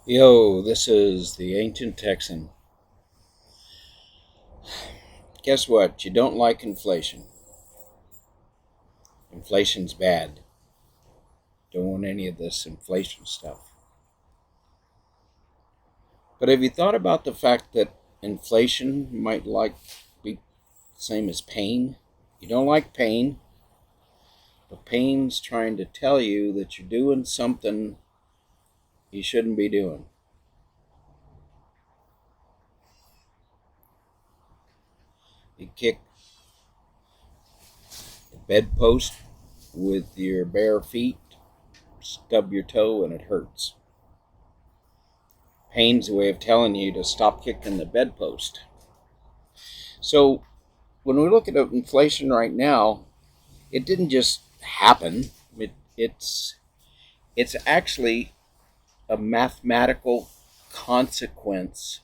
Yo, this is the Ancient Texan. Guess what? You don't like inflation. Inflation's bad. Don't want any of this inflation stuff. But have you thought about the fact that inflation might be the same as pain? You don't like pain, but pain's trying to tell you that you're doing something you shouldn't be doing. You kick the bedpost with your bare feet, stub your toe, and it hurts. Pain's a way of telling you to stop kicking the bedpost. So when we look at inflation right now, it didn't just happen. It's actually a mathematical consequence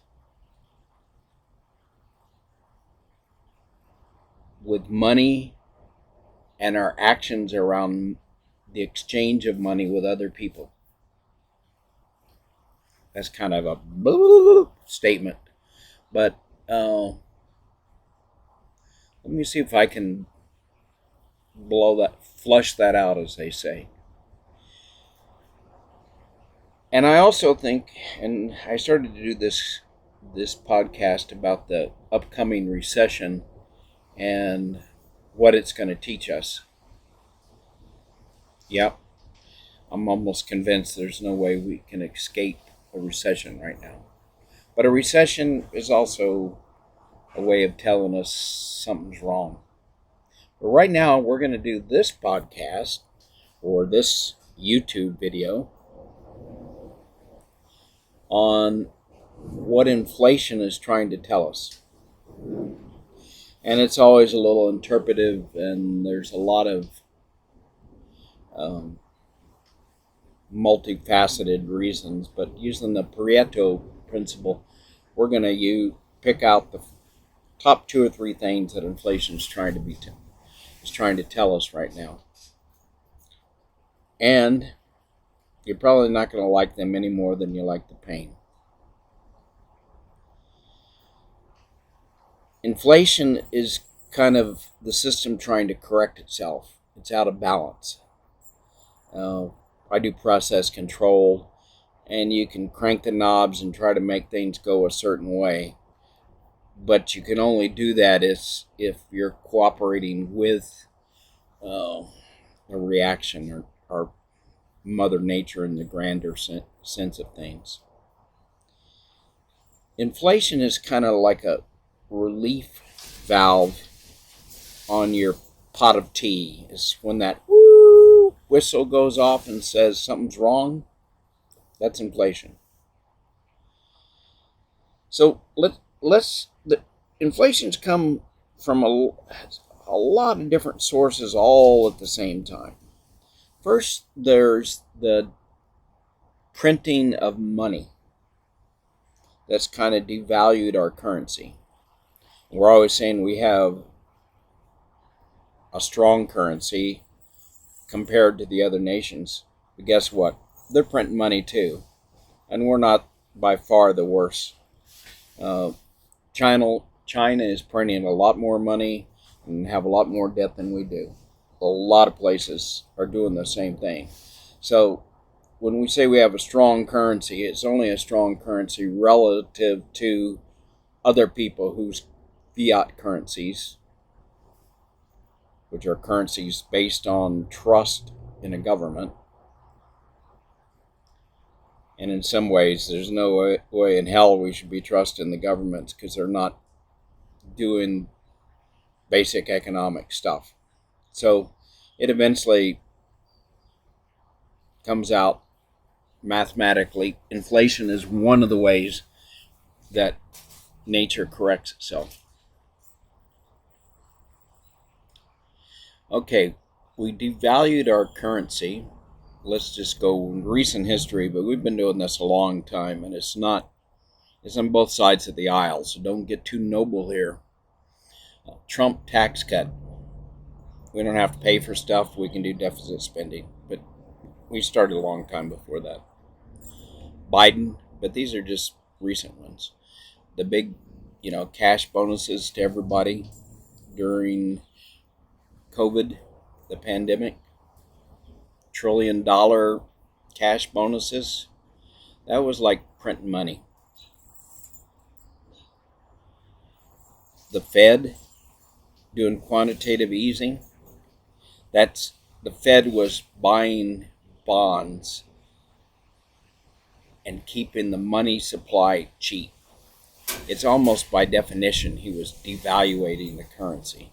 with money and our actions around the exchange of money with other people. That's kind of a statement, but let me see if I can flush that out, as they say. And I also think, and I started to do this podcast about the upcoming recession and what it's going to teach us. Yep, I'm almost convinced there's no way we can escape a recession right now. But a recession is also a way of telling us something's wrong. But right now, we're going to do this podcast or this YouTube video on what inflation is trying to tell us. And it's always a little interpretive, and there's a lot of multifaceted reasons. But using the Pareto principle, we're going to pick out the top two or three things that inflation is trying to tell us right now. And you're probably not going to like them any more than you like the pain. Inflation is kind of the system trying to correct itself. It's out of balance. I do process control, and you can crank the knobs and try to make things go a certain way. But you can only do that if you're cooperating with a reaction or Mother Nature in the grander sense of things. Inflation is kind of like a relief valve on your pot of tea. It's when that whistle goes off and says something's wrong. That's inflation. So inflation's come from a lot of different sources all at the same time. First, there's the printing of money that's kind of devalued our currency. We're always saying we have a strong currency compared to the other nations. But guess what? They're printing money too. And we're not by far the worst. China is printing a lot more money and have a lot more debt than we do. A lot of places are doing the same thing. So when we say we have a strong currency, it's only a strong currency relative to other people whose fiat currencies, which are currencies based on trust in a government. And in some ways, there's no way in hell we should be trusting the governments because they're not doing basic economic stuff. So it eventually comes out mathematically. Inflation is one of the ways that nature corrects itself. Okay, we devalued our currency. Let's just go in recent history, but we've been doing this a long time, and it's on both sides of the aisle, so don't get too noble here. Trump tax cut. We don't have to pay for stuff. We can do deficit spending, but we started a long time before that. Biden but these are just recent ones. The big, cash bonuses to everybody during COVID, the pandemic, $1 trillion cash bonuses. That was like printing money. The Fed doing quantitative easing. That's the Fed was buying bonds and keeping the money supply cheap. It's almost by definition he was devaluating the currency,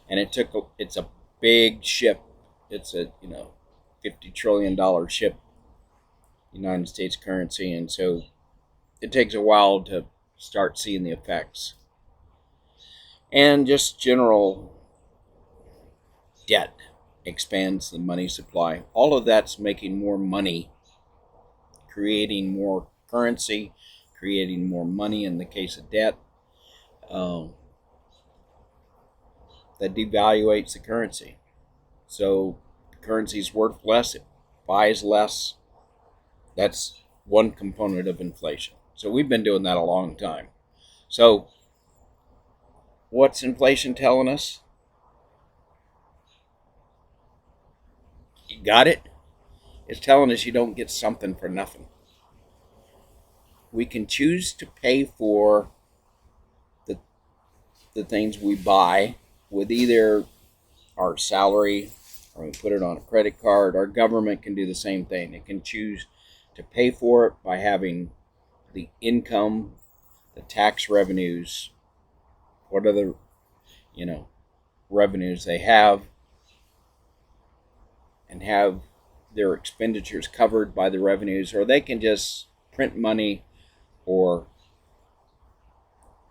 and it's a big ship. It's a $50 trillion ship, United States currency, and so it takes a while to start seeing the effects. And just general debt expands the money supply. All of that's making more money, creating more currency, creating more money in the case of debt. That devaluates the currency. So the currency's worth less, it buys less. That's one component of inflation. So we've been doing that a long time. So what's inflation telling us? You got it? It's telling us you don't get something for nothing. We can choose to pay for the things we buy with either our salary or we put it on a credit card. Our government can do the same thing. It can choose to pay for it by having the income, the tax revenues, what other revenues they have, and have their expenditures covered by the revenues, or they can just print money or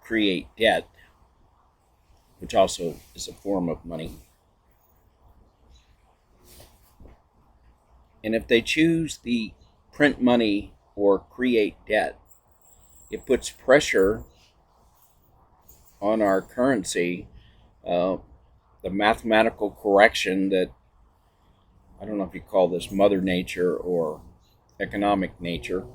create debt, which also is a form of money. And if they choose the print money or create debt, it puts pressure on our currency, the mathematical correction that, I don't know if you call this Mother Nature or economic nature,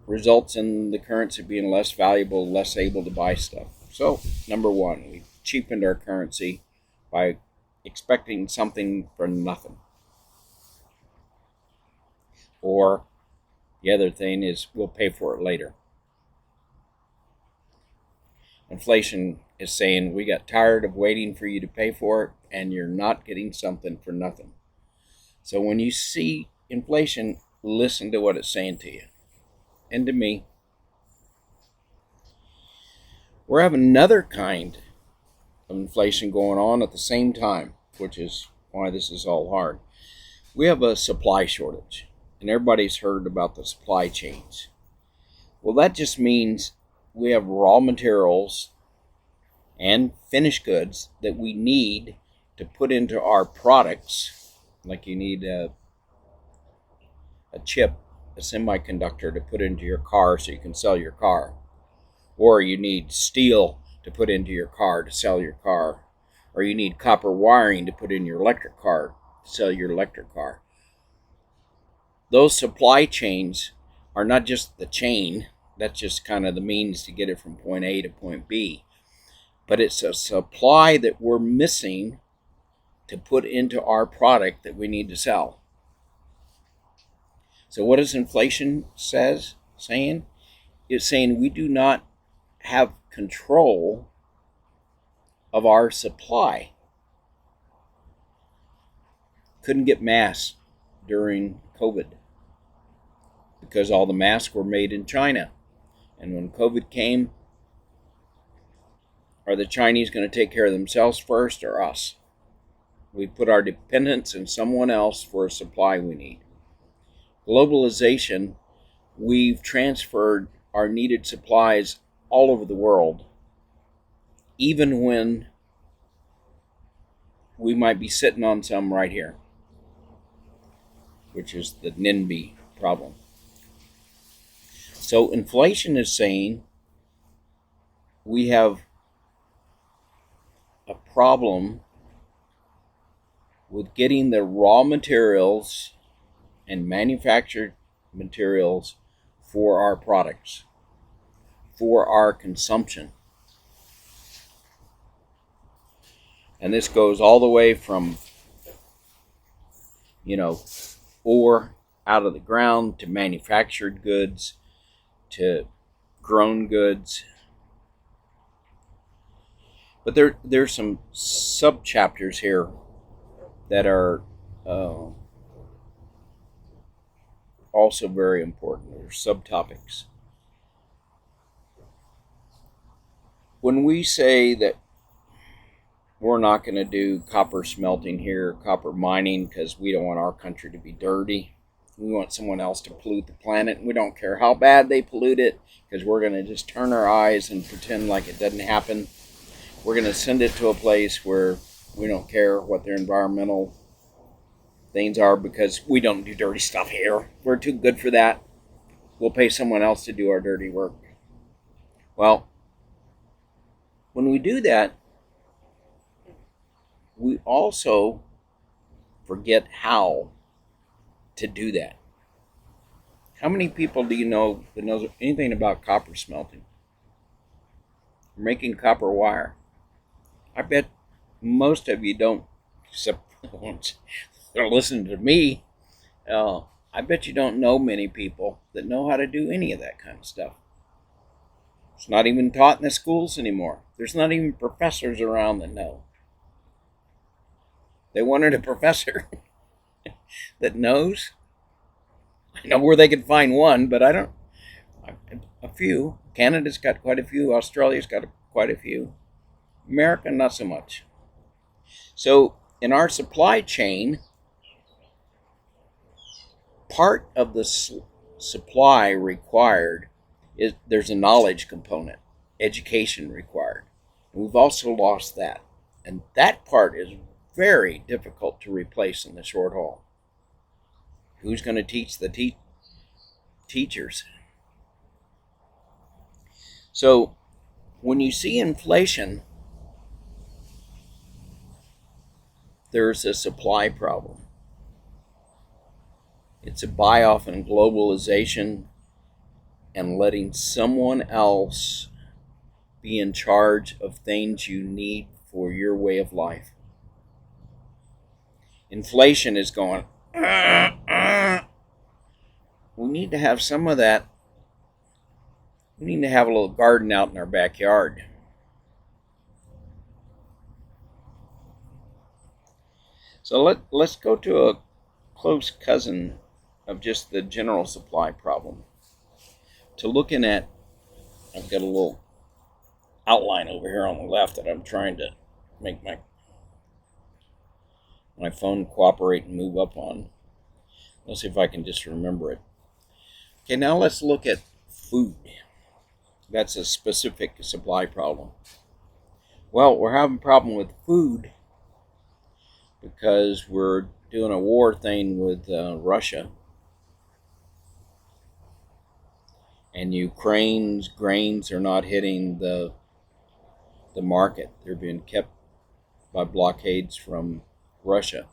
results in the currency being less valuable, less able to buy stuff. So, number one, we cheapened our currency by expecting something for nothing. Or the other thing is we'll pay for it later. Inflation is saying we got tired of waiting for you to pay for it, and you're not getting something for nothing. So when you see inflation, listen to what it's saying to you and to me. We're having another kind of inflation going on at the same time, which is why this is all hard. We have a supply shortage, and everybody's heard about the supply chains. Well, that just means we have raw materials and finished goods that we need to put into our products, like you need a chip, a semiconductor to put into your car so you can sell your car. Or you need steel to put into your car to sell your car. Or you need copper wiring to put in your electric car to sell your electric car. Those supply chains are not just the chain, that's just kind of the means to get it from point A to point B. But it's a supply that we're missing to put into our product that we need to sell. So what is inflation saying? It's saying we do not have control of our supply. Couldn't get masks during COVID because all the masks were made in China. And when COVID came, are the Chinese going to take care of themselves first or us? We put our dependence in someone else for a supply we need. Globalization, we've transferred our needed supplies all over the world, even when we might be sitting on some right here, which is the NIMBY problem. So inflation is saying we have a problem with getting the raw materials and manufactured materials for our products, for our consumption. And this goes all the way from, ore out of the ground to manufactured goods to grown goods. But there's some sub-chapters here that are also very important, or subtopics. When we say that we're not going to do copper smelting here, copper mining, because we don't want our country to be dirty, we want someone else to pollute the planet, and we don't care how bad they pollute it, because we're going to just turn our eyes and pretend like it doesn't happen. We're going to send it to a place where we don't care what their environmental things are, because we don't do dirty stuff here. We're too good for that. We'll pay someone else to do our dirty work. Well, when we do that, we also forget how to do that. How many people do you know that knows anything about copper smelting? Or making copper wire? I bet most of you don't, except the ones that are listening to me. I bet you don't know many people that know how to do any of that kind of stuff. It's not even taught in the schools anymore. There's not even professors around that know. They wanted a professor that knows. I know where they could find one, but I don't. A few. Canada's got quite a few. Australia's got quite a few. America, not so much. So in our supply chain, part of the supply required is there's a knowledge component, education required. And we've also lost that. And that part is very difficult to replace in the short haul. Who's going to teach the teachers? So when you see inflation, there's a supply problem. It's a buy-off in globalization and letting someone else be in charge of things you need for your way of life. Inflation is going, we need to have some of that. We need to have a little garden out in our backyard. So let's go to a close cousin of just the general supply problem. To looking at, I've got a little outline over here on the left that I'm trying to make my phone cooperate and move up on. Let's see if I can just remember it. Okay, now let's look at food. That's a specific supply problem. Well, we're having a problem with food because we're doing a war thing with Russia. And Ukraine's grains are not hitting the market. They're being kept by blockades from Russia.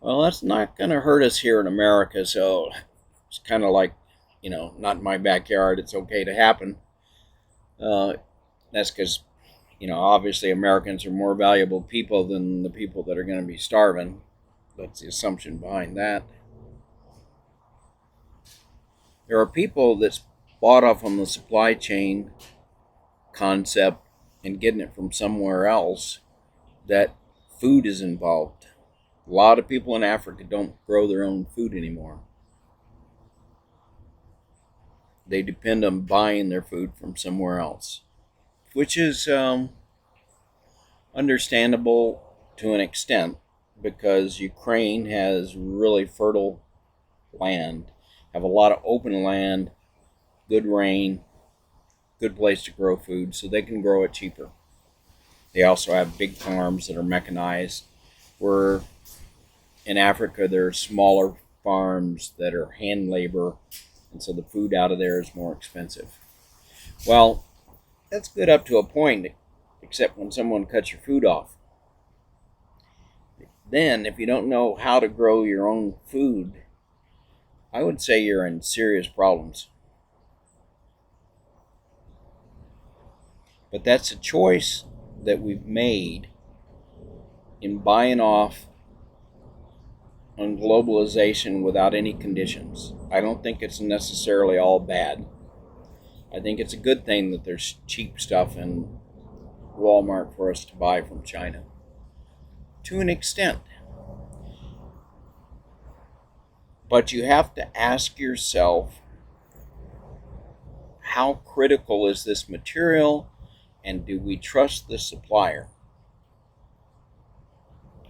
Well, that's not going to hurt us here in America, so it's kind of like, not in my backyard, it's okay to happen. That's because, obviously Americans are more valuable people than the people that are going to be starving. That's the assumption behind that. There are people that's bought off on the supply chain concept and getting it from somewhere else that food is involved. A lot of people in Africa don't grow their own food anymore. They depend on buying their food from somewhere else, which is understandable to an extent because Ukraine has really fertile land, have a lot of open land, good rain, good place to grow food, so they can grow it cheaper. They also have big farms that are mechanized, where in Africa there are smaller farms that are hand labor, and so the food out of there is more expensive. Well, that's good up to a point, except when someone cuts your food off. Then, if you don't know how to grow your own food, I would say you're in serious problems. But that's a choice that we've made in buying off on globalization without any conditions. I don't think it's necessarily all bad. I think it's a good thing that there's cheap stuff in Walmart for us to buy from China. To an extent. But you have to ask yourself, how critical is this material, and do we trust the supplier?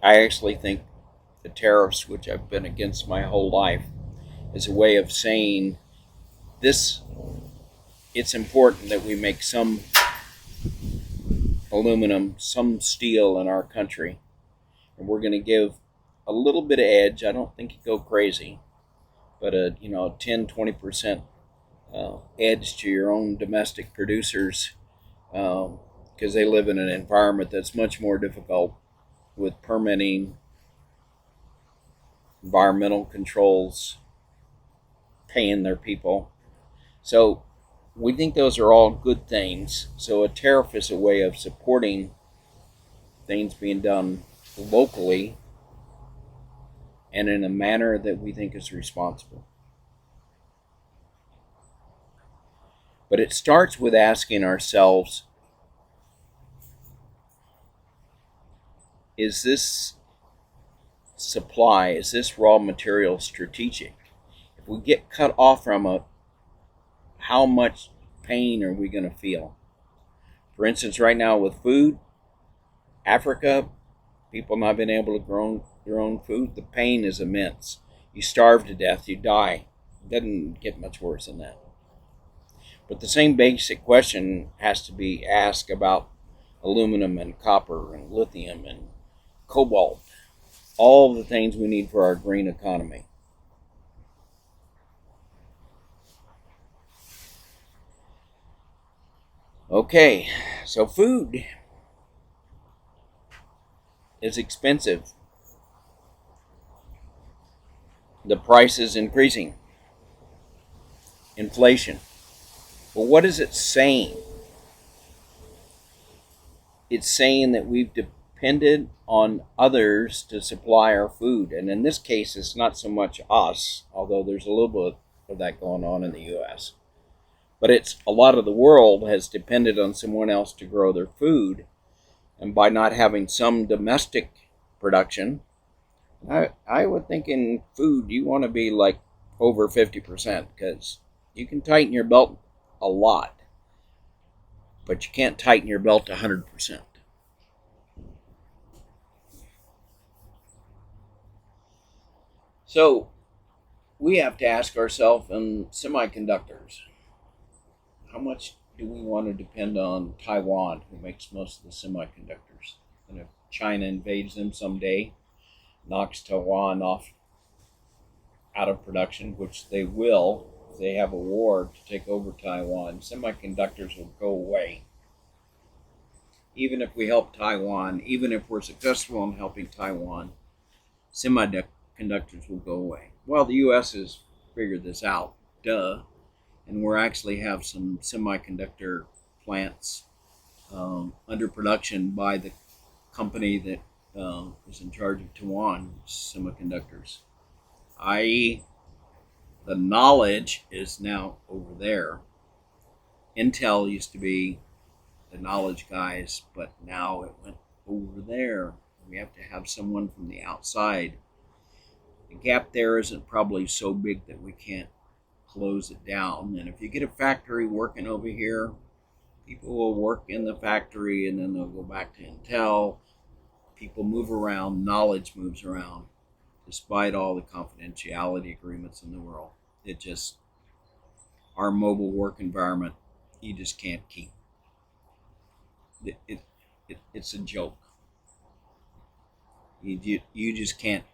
I actually think the tariffs, which I've been against my whole life, is a way of saying this. It's important that we make some aluminum, some steel in our country, and we're going to give a little bit of edge. I don't think you go crazy, but a 10-20% edge to your own domestic producers, because they live in an environment that's much more difficult with permitting, environmental controls, paying their people. So we think those are all good things. So a tariff is a way of supporting things being done locally and in a manner that we think is responsible. But it starts with asking ourselves, is this supply, is this raw material strategic? If we get cut off from it, how much pain are we going to feel? For instance, right now with food, Africa, people not being able to grow their own food, the pain is immense. You starve to death, you die. It doesn't get much worse than that. But the same basic question has to be asked about aluminum and copper and lithium and cobalt, all the things we need for our green economy. Okay, so food is expensive. The price is increasing. Inflation. Well, what is it saying? It's saying that we've depended on others to supply our food. And in this case, it's not so much us, although there's a little bit of that going on in the U.S. But it's a lot of the world has depended on someone else to grow their food. And by not having some domestic production, I would think in food you want to be like over 50%, because you can tighten your belt a lot, but you can't tighten your belt 100%. So we have to ask ourselves in semiconductors, how much do we want to depend on Taiwan, who makes most of the semiconductors? And if China invades them someday, knocks Taiwan off out of production, which they will if they have a war to take over Taiwan, semiconductors will go away. Even if we help Taiwan, even if we're successful in helping Taiwan, semiconductors will go away. Well, the U.S. has figured this out, duh, and we actually have some semiconductor plants under production by the company that is in charge of Taiwan Semiconductors, i.e., the knowledge is now over there. Intel used to be the knowledge guys, but now it went over there. We have to have someone from the outside. The gap there isn't probably so big that we can't close it down. And if you get a factory working over here, people will work in the factory and then they'll go back to Intel. People move around, knowledge moves around, despite all the confidentiality agreements in the world. It just, our mobile work environment, you just can't keep. It's a joke. You just can't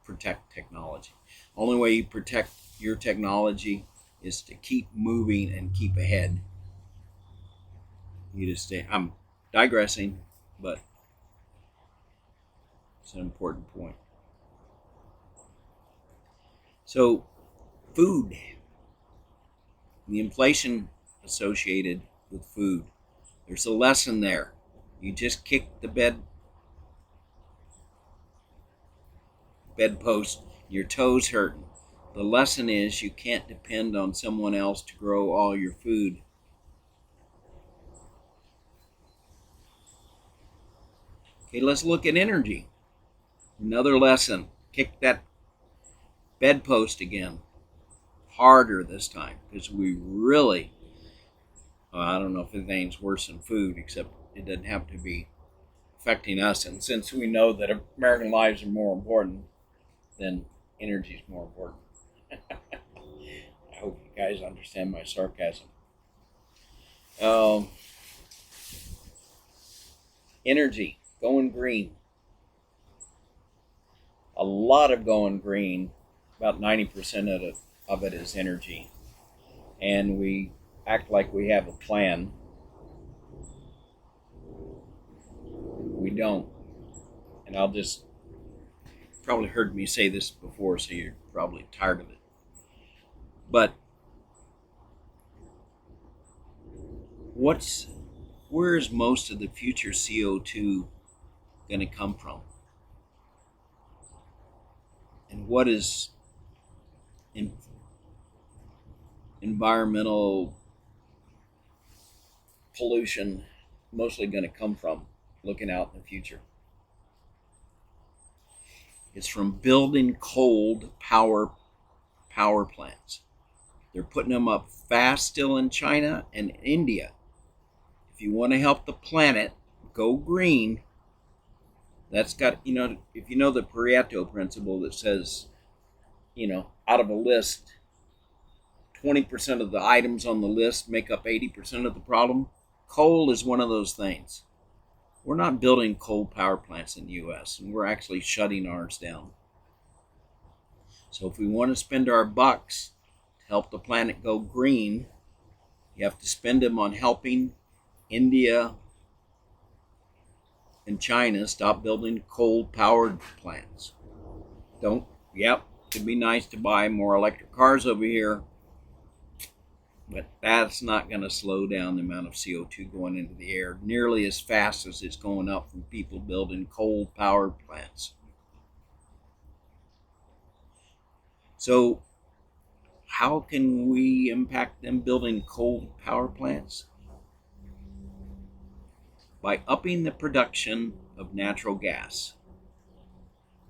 protect technology. Only way you protect your technology is to keep moving and keep ahead. You just stay. I'm digressing, but it's an important point. So food, the inflation associated with food. There's a lesson there. You just kick the bedpost, your toes hurting. The lesson is you can't depend on someone else to grow all your food. Okay, let's look at energy. Another lesson. Kick that bedpost again. Harder this time, because we really, I don't know if anything's worse than food, except it doesn't have to be affecting us. And since we know that American lives are more important, then energy is more important. I hope you guys understand my sarcasm. Energy, going green. A lot of going green, about 90% of it is energy. And we act like we have a plan. We don't. And I'll just, probably heard me say this before, so you're probably tired of it. But where is most of the future CO2 going to come from? And what is environmental pollution mostly going to come from, looking out in the future? It's from building cold power plants. They're putting them up fast still in China and India. If you want to help the planet go green, that's got, if you know the Pareto principle that says, out of a list, 20% of the items on the list make up 80% of the problem. Coal is one of those things. We're not building coal power plants in the U.S., and we're actually shutting ours down. So if we want to spend our bucks to help the planet go green, you have to spend them on helping India and China stop building coal-powered plants. It'd be nice to buy more electric cars over here, but that's not going to slow down the amount of CO2 going into the air nearly as fast as it's going up from people building coal-powered plants. So how can we impact them building coal power plants? By upping the production of natural gas.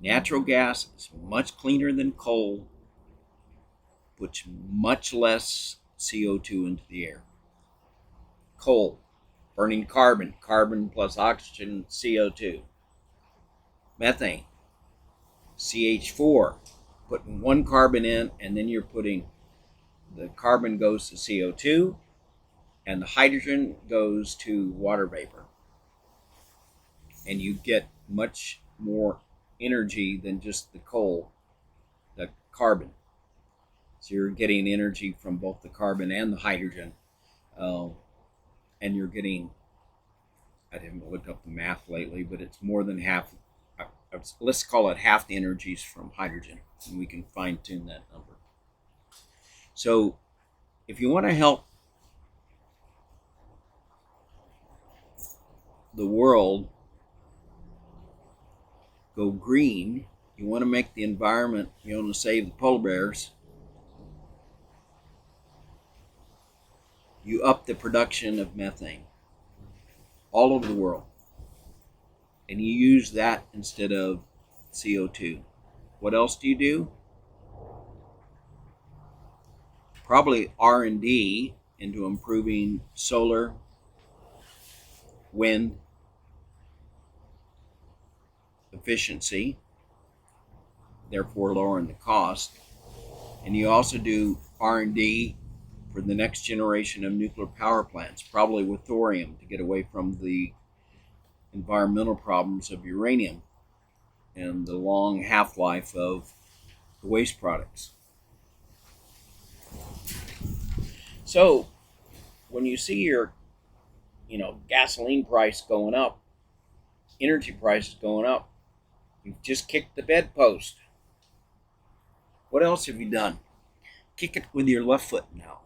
Natural gas is much cleaner than coal, puts much less CO2 into the air. Coal, burning carbon plus oxygen, CO2. Methane, CH4, putting one carbon in, and then you're putting, the carbon goes to CO2, and the hydrogen goes to water vapor. And you get much more energy than just the coal, the carbon. So you're getting energy from both the carbon and the hydrogen. And you're getting, I haven't looked up the math lately, but it's more than half, let's call it half the energies from hydrogen, and we can fine tune that number. So if you want to help the world go green, you want to make the environment, you want to save the polar bears, you up the production of methane all over the world. And you use that instead of CO2. What else do you do? Probably R&D into improving solar, wind efficiency, therefore lowering the cost. And you also do R&D for the next generation of nuclear power plants, probably with thorium, to get away from the environmental problems of uranium and the long half-life of the waste products. So when you see your gasoline price going up, energy prices going up, you've just kicked the bedpost. What else have you done? Kick it with your left foot now.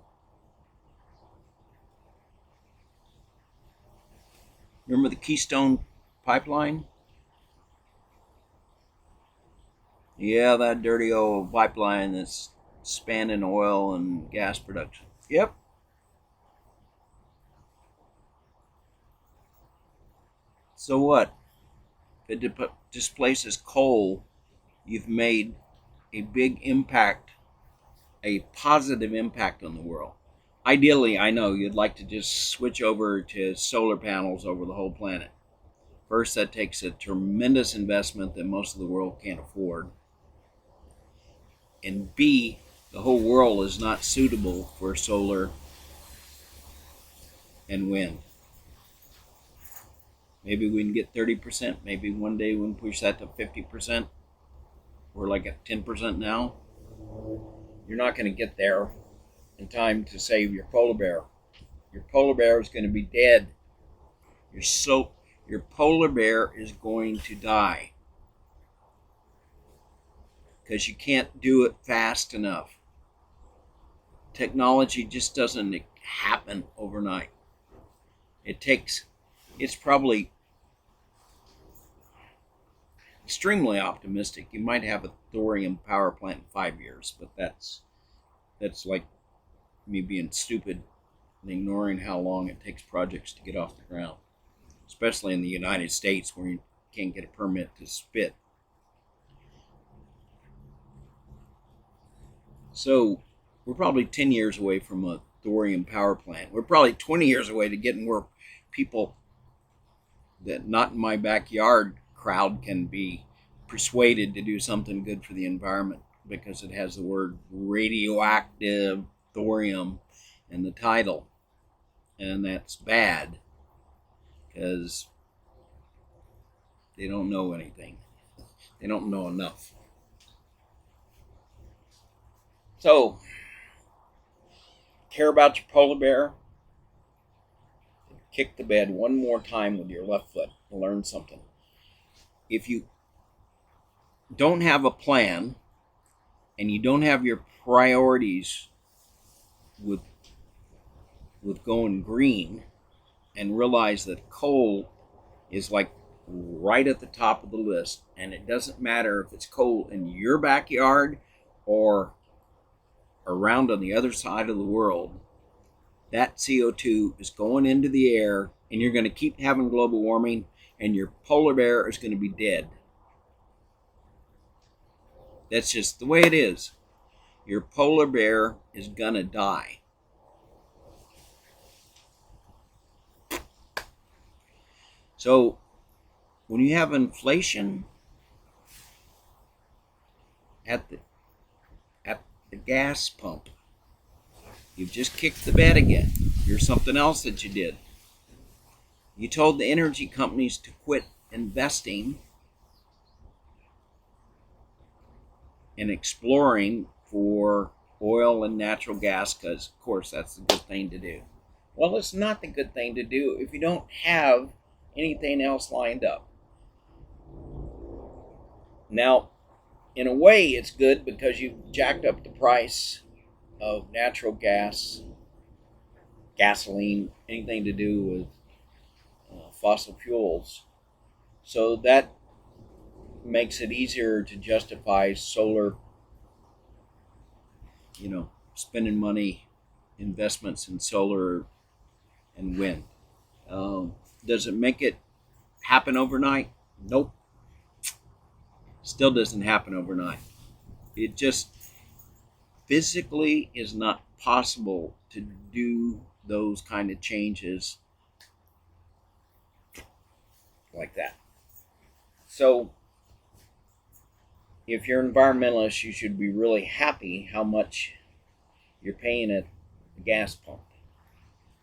Remember the Keystone Pipeline? Yeah, that dirty old pipeline that's spanning oil and gas production. Yep. So what? If it displaces coal, you've made a big impact, a positive impact on the world. Ideally, I know you'd like to just switch over to solar panels over the whole planet. First, that takes a tremendous investment that most of the world can't afford. And B, the whole world is not suitable for solar and wind. Maybe we can get 30%. Maybe one day we can push that to 50%. We're like at 10% now. You're not going to get there in time to save your polar bear. Your polar bear is going to be dead. Your polar bear is going to die because you can't do it fast enough. Technology just doesn't happen overnight. It's probably extremely optimistic. You might have a thorium power plant in 5 years, but that's like me being stupid and ignoring how long it takes projects to get off the ground, especially in the United States where you can't get a permit to spit. So we're probably 10 years away from a thorium power plant. We're probably 20 years away to getting where people that not in my backyard crowd can be persuaded to do something good for the environment because it has the word radioactive thorium in the title. And that's bad because they don't know anything. They don't know enough. So, care about your polar bear? Kick the bed one more time with your left foot and learn something. If you don't have a plan and you don't have your priorities with going green, and realize that coal is like right at the top of the list, and it doesn't matter if it's coal in your backyard or around on the other side of the world, that CO2 is going into the air, and you're going to keep having global warming, and your polar bear is going to be dead. That's just the way it is. Your polar bear is going to die. So when you have inflation at the gas pump, you've just kicked the bed again. Here's something else that you did. You told the energy companies to quit investing in exploring for oil and natural gas because, of course, that's the good thing to do. Well, it's not the good thing to do if you don't have anything else lined up. Now, in a way, it's good because you've jacked up the price of natural gas, gasoline, anything to do with fossil fuels. So that makes it easier to justify solar, spending money, investments in solar and wind. Does it make it happen overnight? Nope. Still doesn't happen overnight. It just physically is not possible to do those kind of changes like that. So if you're an environmentalist, you should be really happy how much you're paying at the gas pump,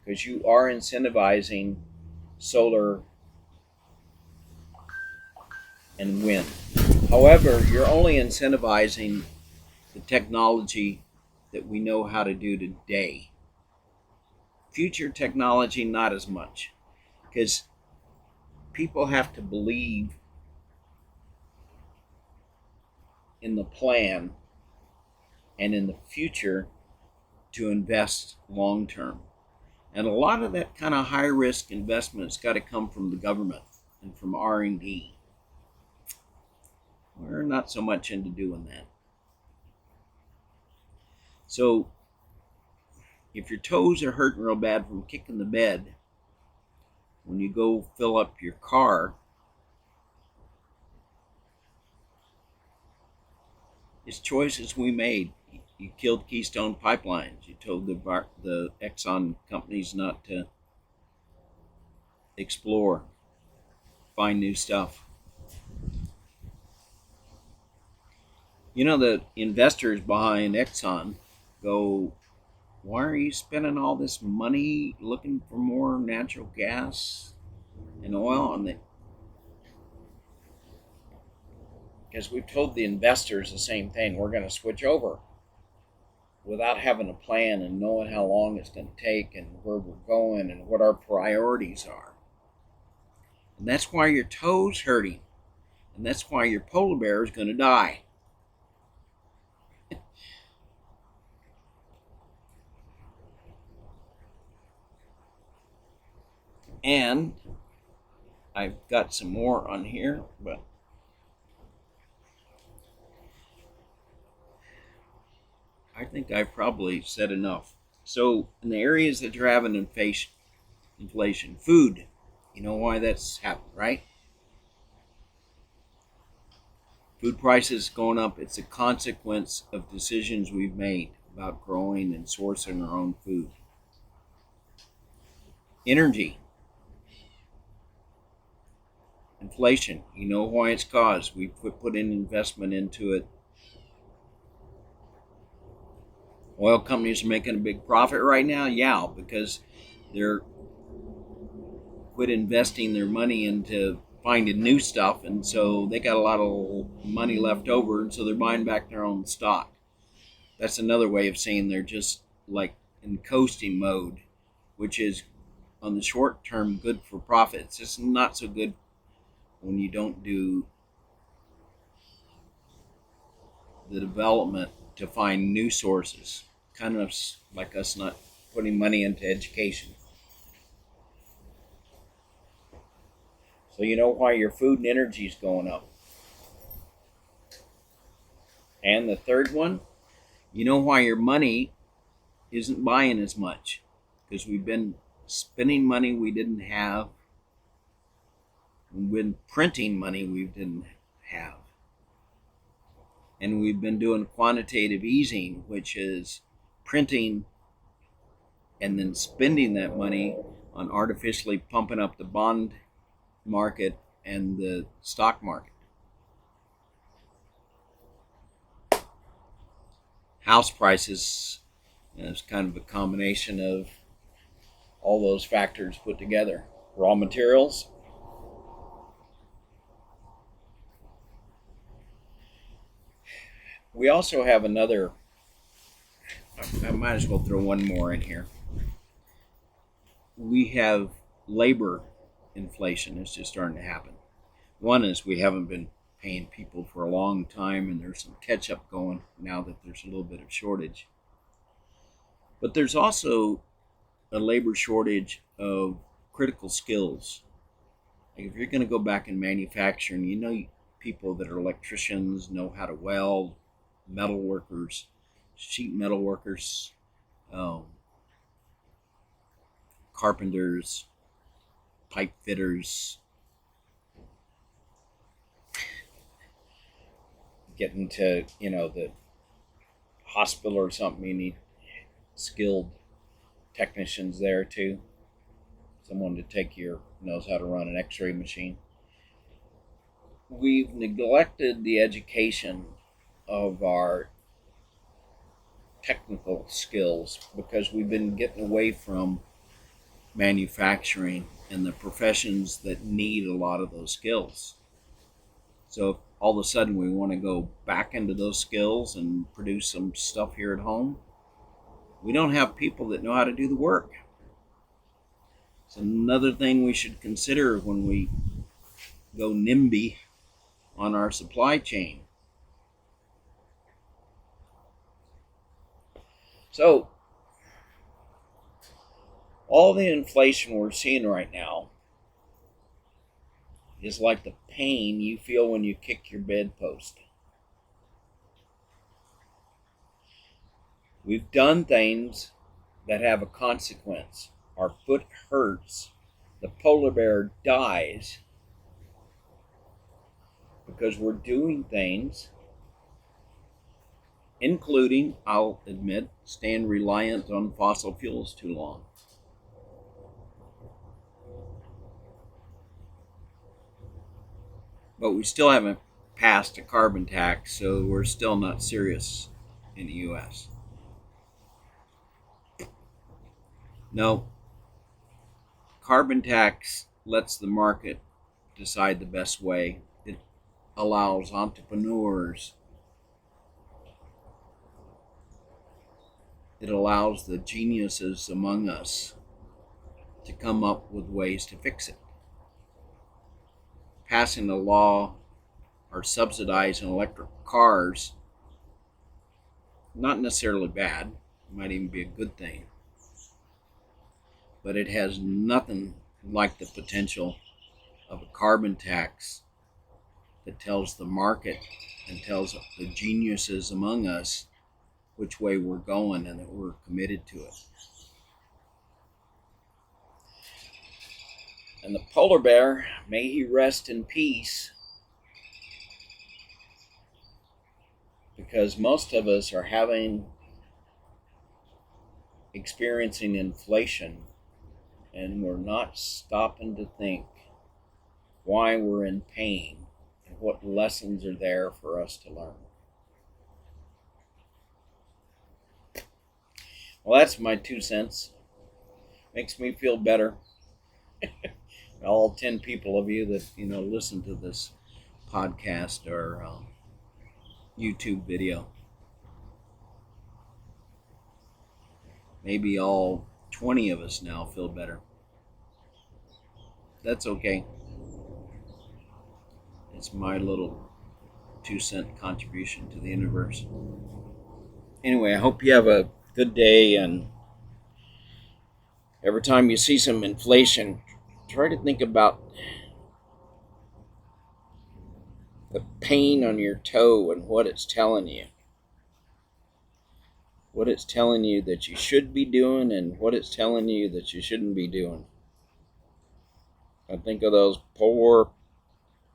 because you are incentivizing solar and wind. However, you're only incentivizing the technology that we know how to do today. Future technology, not as much, because people have to believe in the plan and in the future to invest long term. And a lot of that kind of high risk investment's got to come from the government and from R&D. We're not so much into doing that. So if your toes are hurting real bad from kicking the bed, when you go fill up your car, it's choices we made. You killed Keystone Pipelines. You told the Exxon companies not to explore, find new stuff. You know, the investors behind Exxon go, why are you spending all this money looking for more natural gas and oil? And because we've told the investors the same thing, we're going to switch over without having a plan and knowing how long it's going to take and where we're going and what our priorities are. And that's why your toes hurting. And that's why your polar bear is going to die. And I've got some more on here, but I think I've probably said enough. So in the areas that you're having inflation, food, you know why that's happened, right? Food prices going up, it's a consequence of decisions we've made about growing and sourcing our own food. Energy, inflation, you know why it's caused. We put in investment into it. Oil companies are making a big profit right now, yeah, because they're quit investing their money into finding new stuff, and so they got a lot of money left over, and so they're buying back their own stock. That's another way of saying they're just like in coasting mode, which is on the short term good for profit. It's just not so good when you don't do the development to find new sources. Kind of like us not putting money into education. So you know why your food and energy is going up. And the third one, you know why your money isn't buying as much. Because we've been spending money we didn't have. We've been printing money we didn't have. And we've been doing quantitative easing, which is printing and then spending that money on artificially pumping up the bond market and the stock market. House prices is kind of a combination of all those factors put together. Raw materials. We also have another, I might as well throw one more in here. We have labor inflation. It's just starting to happen. One is we haven't been paying people for a long time, and there's some catch up going now that there's a little bit of shortage. But there's also a labor shortage of critical skills. Like if you're going to go back in manufacturing, you know people that are electricians, know how to weld, metal workers, sheet metal workers, carpenters, pipe fitters. Getting to, the hospital or something, you need skilled technicians there too. Someone to knows how to run an x-ray machine. We've neglected the education of our technical skills because we've been getting away from manufacturing and the professions that need a lot of those skills. So if all of a sudden we want to go back into those skills and produce some stuff here at home, we don't have people that know how to do the work. It's another thing we should consider when we go NIMBY on our supply chain. So All the inflation we're seeing right now is like the pain you feel when you kick your bedpost. We've done things that have a consequence. Our foot hurts. The polar bear dies because we're doing things, including, I'll admit, staying reliant on fossil fuels too long. But we still haven't passed a carbon tax, so we're still not serious in the U.S. No, carbon tax lets the market decide the best way. It allows entrepreneurs, it allows the geniuses among us to come up with ways to fix it. Passing a law or subsidizing electric cars, not necessarily bad, it might even be a good thing, but it has nothing like the potential of a carbon tax that tells the market and tells the geniuses among us which way we're going and that we're committed to it. And the polar bear, may he rest in peace, because most of us are experiencing inflation, and we're not stopping to think why we're in pain and what lessons are there for us to learn. Well, that's my 2 cents. Makes me feel better. All 10 people of you that listen to this podcast or YouTube video. Maybe all 20 of us now feel better. That's okay. It's my little 2-cent contribution to the universe. Anyway, I hope you have a good day, and every time you see some inflation, try to think about the pain on your toe and what it's telling you. What it's telling you that you should be doing and what it's telling you that you shouldn't be doing. I think of those poor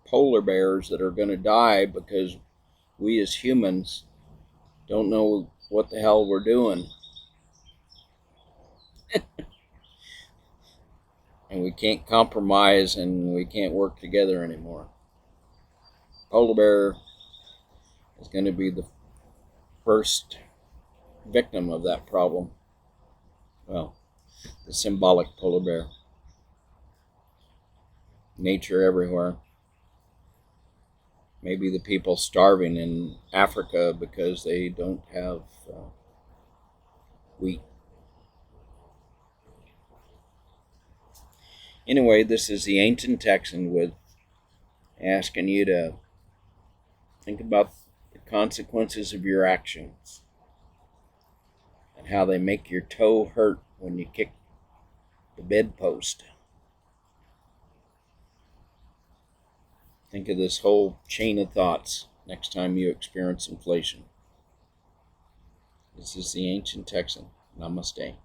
polar bears that are going to die because we as humans don't know what the hell we're doing. And we can't compromise and we can't work together anymore. Polar bear is going to be the first victim of that problem. Well, the symbolic polar bear. Nature everywhere. Maybe the people starving in Africa because they don't have wheat. Anyway, this is the Ancient Texan with asking you to think about the consequences of your actions and how they make your toe hurt when you kick the bedpost. Think of this whole chain of thoughts next time you experience inflation. This is the Ancient Texan. Namaste.